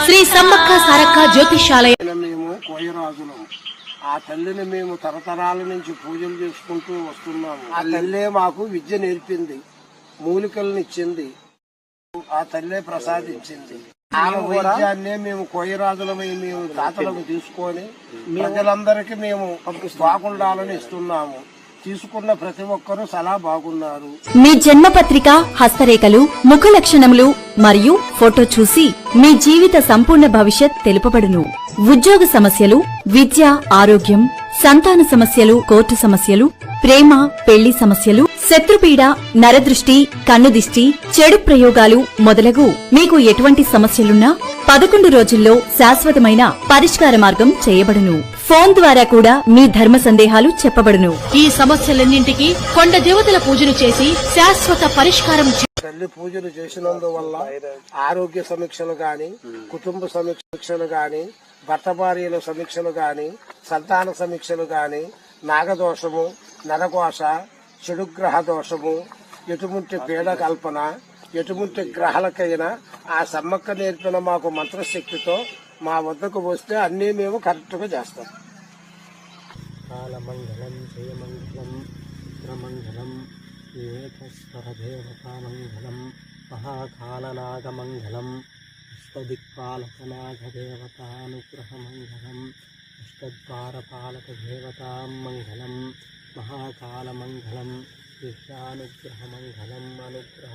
శ్రీ సమ్మక్క సారక్క జ్యోతిషాలయం. మేము కోయరాజులం. ఆ తల్లిని మేము తరతరాల నుంచి పూజలు చేసుకుంటూ వస్తున్నాము. ఆ తల్లే మాకు విద్య నేర్పింది, మూలికలను ఇచ్చింది, ఆ తల్లే ప్రసాదించింది. ఆ వైద్యాన్నే మేము కోయరాజులమై మేము తాతలకు తీసుకొని ప్రజలందరికీ మేము బాగుండాలని ఇస్తున్నాము. తీసుకున్న ప్రతి ఒక్కరూ చాలా బాగున్నారు. మీ జన్మపత్రిక, హస్తరేఖలు, ముఖ లక్షణములు మరియు ఫోటో చూసి మీ జీవిత సంపూర్ణ భవిష్యత్ తెలుపబడును. ఉద్యోగ సమస్యలు, విద్య, ఆరోగ్యం, సంతాన సమస్యలు, కోర్టు సమస్యలు, ప్రేమ, పెళ్లి సమస్యలు, శత్రుపీడ, నరదృష్టి, కన్నుదిష్టి, చెడు ప్రయోగాలు మొదలగు మీకు ఎటువంటి సమస్యలున్నా 11 రోజుల్లో శాశ్వతమైన పరిష్కార మార్గం చేయబడును. ఫోన్ ద్వారా కూడా మీ ధర్మ సందేహాలు చెప్పబడును. ఈ సమస్యలన్నింటికీ కొండ దేవతల పూజలు చేసి శాశ్వత పరిష్కారం. తల్లి పూజలు చేసినందువల్ల ఆరోగ్య సమీక్షలు గాని, కుటుంబ సమీక్షలు గాని, భర్త భార్యల సమీక్షలు గాని, సంతాన సమీక్షలు గాని, నాగదోషము, నరకోశ, చెడుగ్రహ దోషము, ఎటువంటి పీడ కల్పన, ఎటువంటి గ్రహాలకైనా ఆ సమ్మక్క నేర్పిన మాకు మంత్రశక్తితో మా వద్దకు వస్తే అన్నీ మేము కరెక్ట్ గా చేస్తాం. కాలమంగళం జయమంగళం చిత్రమంగళం ఏకస్వరదేవతామంగళం మహాకాలనాగమంగళం అష్టదిక్పాలకనాగదేవతానుగ్రహమంగళం అష్టద్వారపాలకదేవతాం మంగళం మహాకాలమంగళం విద్యానుగ్రహమంగళం అనుగ్రహ